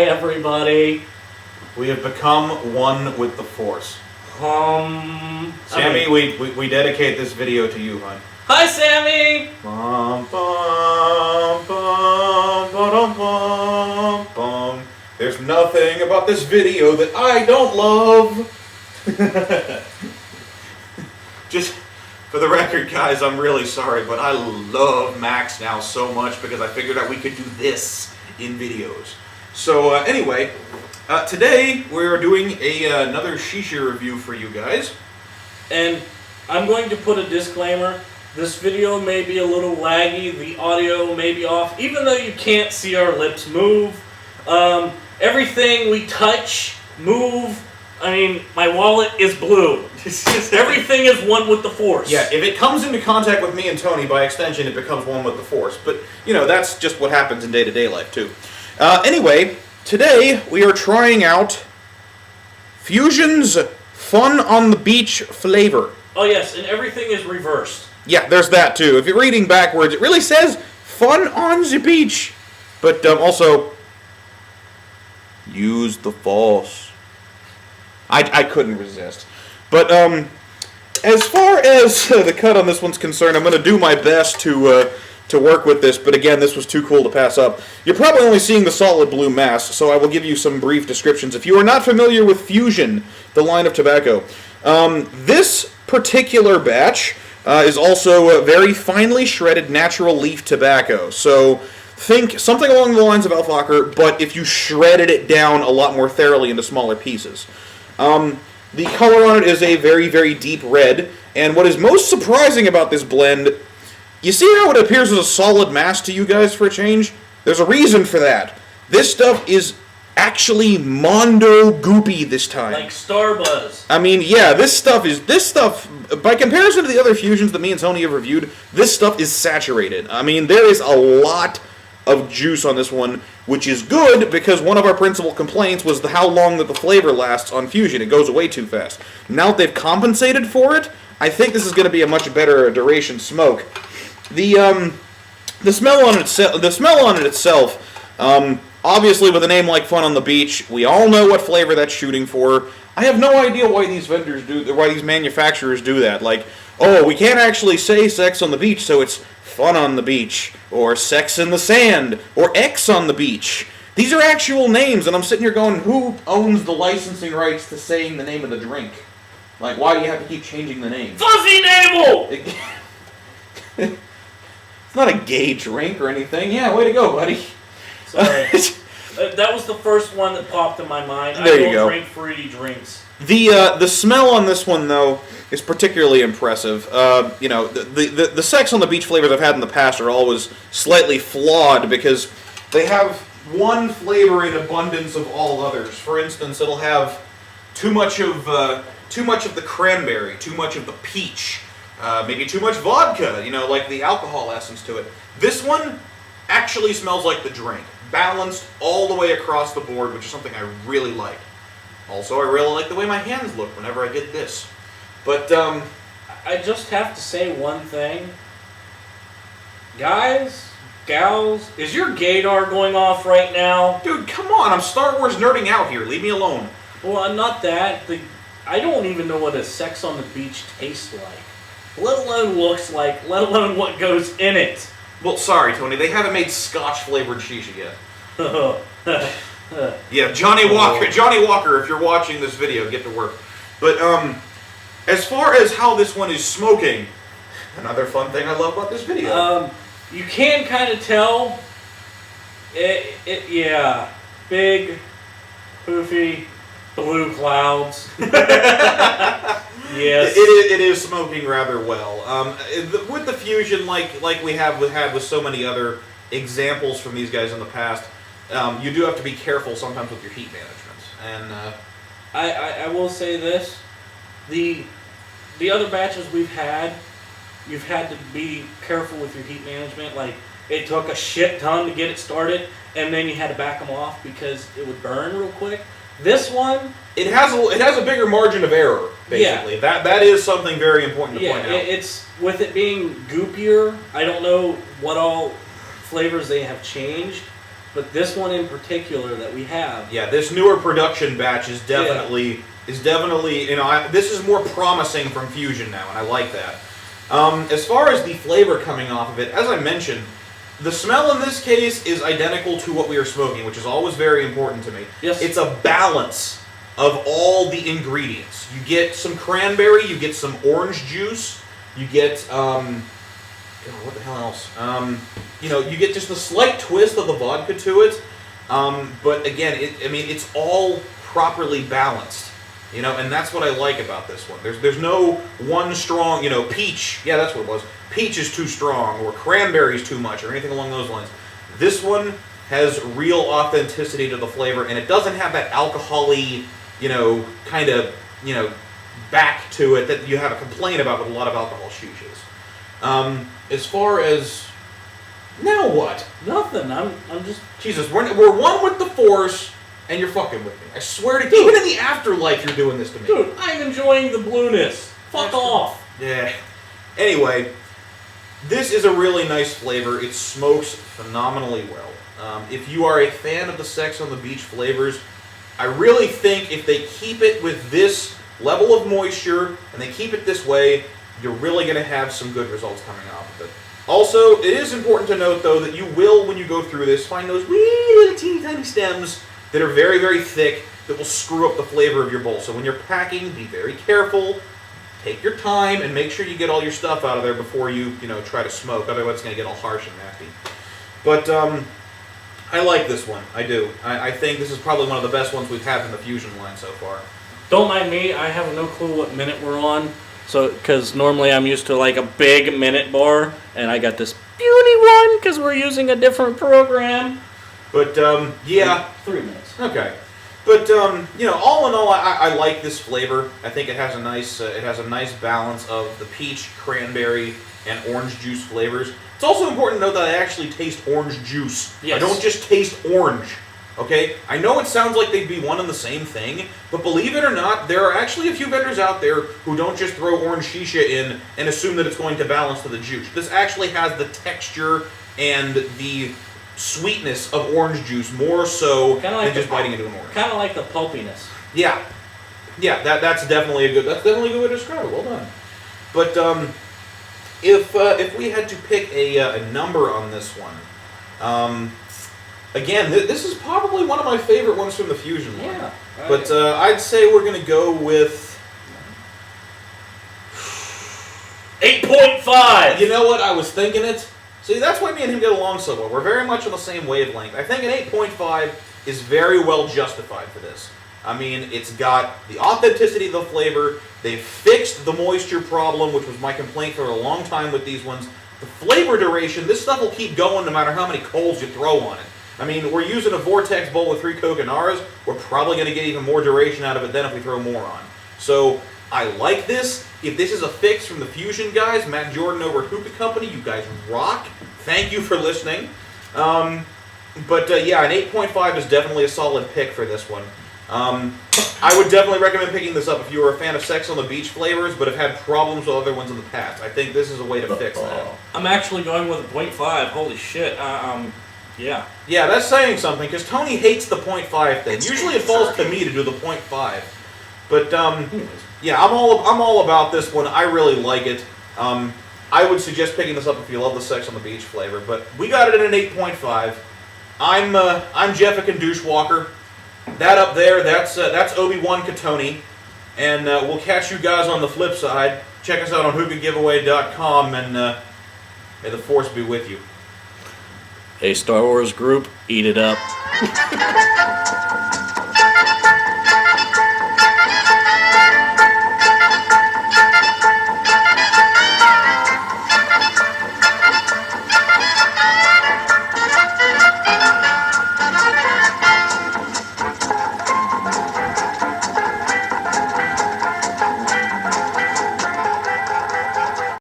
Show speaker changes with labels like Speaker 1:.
Speaker 1: everybody.
Speaker 2: We have become one with the Force. Sammy, we dedicate this video to you, hon.
Speaker 1: Hi, Sammy!
Speaker 2: Bum, bum, bum, ba-dum, bum, bum. There's nothing about this video that I don't love. Just for the record, guys, I'm really sorry, but I love Max now so much because I figured out we could do this in videos. So anyway, today we're doing another Shisha review for you guys.
Speaker 1: And I'm going to put a disclaimer. This video may be a little laggy, the audio may be off, even though you can't see our lips move. Everything we touch, move, I mean, my wallet is blue. Everything is one with the Force.
Speaker 2: Yeah, if it comes into contact with me and Tony, by extension, it becomes one with the Force. But, you know, that's just what happens in day-to-day life, too. Anyway, today we are trying out Fusion's Fun on the Beach flavor.
Speaker 1: Oh, yes, and everything is reversed.
Speaker 2: Yeah, there's that, too. If you're reading backwards, it really says Fun on the Beach. But also, use the Force. I couldn't resist. But, as far as the cut on this one's concerned, I'm going to do my best to work with this, but again, this was too cool to pass up. You're probably only seeing the solid blue mass, so I will give you some brief descriptions. If you are not familiar with Fusion, the line of tobacco, this particular batch is also very finely shredded natural leaf tobacco. So think something along the lines of Alfacher, but if you shredded it down a lot more thoroughly into smaller pieces. The color on it is a very, very deep red, and what is most surprising about this blend, you see how it appears as a solid mass to you guys for a change? There's a reason for that. This stuff is actually Mondo goopy this time.
Speaker 1: Like Starbuzz.
Speaker 2: I mean, yeah, this stuff, by comparison to the other Fusions that me and Tony have reviewed, this stuff is saturated. I mean, there is a lot of juice on this one, which is good because one of our principal complaints was how long that the flavor lasts on Fusion. It goes away too fast. Now that they've compensated for it, I think this is going to be a much better duration smoke. The smell on it itself, obviously with a name like Fun on the Beach, we all know what flavor that's shooting for. I have no idea why these manufacturers do that. Like, oh, we can't actually say sex on the beach, so it's Fun on the Beach, or Sex in the Sand, or X on the Beach. These are actual names, and I'm sitting here going, who owns the licensing rights to saying the name of the drink? Like, why do you have to keep changing the name?
Speaker 1: Fuzzy Navel!
Speaker 2: It's not a gay drink or anything. Yeah, way to go, buddy.
Speaker 1: Sorry. That was the first one that popped in my mind.
Speaker 2: There you go.
Speaker 1: I don't drink fruity drinks.
Speaker 2: The smell on this one, though, is particularly impressive. You know, the Sex on the Beach flavors I've had in the past are always slightly flawed because they have one flavor in abundance of all others. For instance, it'll have too much of the cranberry, too much of the peach, maybe too much vodka, you know, like the alcohol essence to it. This one actually smells like the drink, balanced all the way across the board, which is something I really like. Also, I really like the way my hands look whenever I get this. But,
Speaker 1: I just have to say one thing. Guys, gals, is your gaydar going off right now?
Speaker 2: Dude, come on, I'm Star Wars nerding out here. Leave me alone.
Speaker 1: Well, I'm not that. I don't even know what a Sex on the Beach tastes like. Let alone looks like, let alone what goes in it.
Speaker 2: Well, sorry, Tony, they haven't made Scotch-flavored Shisha yet. Yeah, Johnny Walker, if you're watching this video, get to work. But, as far as how this one is smoking, another fun thing I love about this video.
Speaker 1: You can kind of tell, yeah, big, poofy, blue clouds. Yes.
Speaker 2: It is smoking rather well. With the Fusion, like we have had with so many other examples from these guys in the past, you do have to be careful sometimes with your heat management. And
Speaker 1: I will say this: the other batches we've had, you've had to be careful with your heat management. Like, it took a shit ton to get it started, and then you had to back them off because it would burn real quick. This one,
Speaker 2: it has a bigger margin of error, basically.
Speaker 1: Yeah.
Speaker 2: That is something very important to point out.
Speaker 1: It's with it being goopier. I don't know what all flavors they have changed, But this one in particular that we have.
Speaker 2: Yeah, this newer production batch is definitely you know, this is more promising from Fusion now, and I like that. As far as the flavor coming off of it, as I mentioned, the smell in this case is identical to what we are smoking, which is always very important to me.
Speaker 1: Yes.
Speaker 2: It's a balance of all the ingredients. You get some cranberry, you get some orange juice, you get what the hell else? You know, you get just a slight twist of the vodka to it. But again, it's all properly balanced. You know, and that's what I like about this one. There's no one strong, you know, peach. Yeah, that's what it was. Peach is too strong, or cranberry is too much, or anything along those lines. This one has real authenticity to the flavor, and it doesn't have that alcohol-y, you know, kind of, you know, back to it that you have a complaint about with a lot of alcohol shishes. As far as now, what?
Speaker 1: Nothing. I'm just.
Speaker 2: Jesus, we're one with the Force. And you're fucking with me. I swear to God. Even in the afterlife, you're doing this to me.
Speaker 1: Dude, I'm enjoying the blueness. Fuck off.
Speaker 2: Yeah. Anyway, this is a really nice flavor. It smokes phenomenally well. If you are a fan of the Sex on the Beach flavors, I really think if they keep it with this level of moisture and they keep it this way, you're really going to have some good results coming off of it. Also, it is important to note, though, that you will, when you go through this, find those wee little teeny tiny stems that are very, very thick, that will screw up the flavor of your bowl. So when you're packing, be very careful, take your time, and make sure you get all your stuff out of there before you try to smoke. Otherwise it's going to get all harsh and nasty. But I like this one. I do. I think this is probably one of the best ones we've had in the Fusion line so far.
Speaker 1: Don't mind me. I have no clue what minute we're on. So, because normally I'm used to like a big minute bar, and I got this beauty one because we're using a different program.
Speaker 2: But, yeah.
Speaker 1: 3 minutes.
Speaker 2: Okay. But, all in all, I like this flavor. I think it has a nice balance of the peach, cranberry, and orange juice flavors. It's also important to note that I actually taste orange juice. Yes. I don't just taste orange. Okay? I know it sounds like they'd be one and the same thing, but believe it or not, there are actually a few vendors out there who don't just throw orange shisha in and assume that it's going to balance to the juice. This actually has the texture and the sweetness of orange juice more so than just biting into an orange.
Speaker 1: Kind of like the pulpiness.
Speaker 2: Yeah. Yeah, that's definitely a good way to describe it. Well done. But if we had to pick a number on this one, again, this is probably one of my favorite ones from the Fusion line.
Speaker 1: Yeah. Right.
Speaker 2: But I'd say we're going to go with
Speaker 1: 8.5.
Speaker 2: You know what? I was thinking it. See, that's why me and him get along so well. We're very much on the same wavelength. I think an 8.5 is very well justified for this. I mean, it's got the authenticity of the flavor. They've fixed the moisture problem, which was my complaint for a long time with these ones. The flavor duration, this stuff will keep going no matter how many coals you throw on it. I mean, we're using a Vortex bowl with 3 Coconaras. We're probably going to get even more duration out of it then if we throw more on. So, I like this. If this is a fix from the Fusion guys, Matt Jordan over at Hookah Company, you guys rock. Thank you for listening. Yeah, an 8.5 is definitely a solid pick for this one. I would definitely recommend picking this up if you were a fan of Sex on the Beach flavors, but have had problems with other ones in the past. I think this is a way to fix that.
Speaker 1: I'm actually going with a 0.5. Holy shit. Yeah.
Speaker 2: Yeah, that's saying something, because Tony hates the 0.5 thing. Usually it falls to me to do the 0.5. But, yeah, I'm all about this one. I really like it. I would suggest picking this up if you love the Sex on the Beach flavor, but we got it at an 8.5. I'm Jeffican Douchewalker. That up there, that's Obi-Wan Katoni. And we'll catch you guys on the flip side. Check us out on hookahgiveaway.com, and may the Force be with you.
Speaker 1: Hey, Star Wars group, eat it up.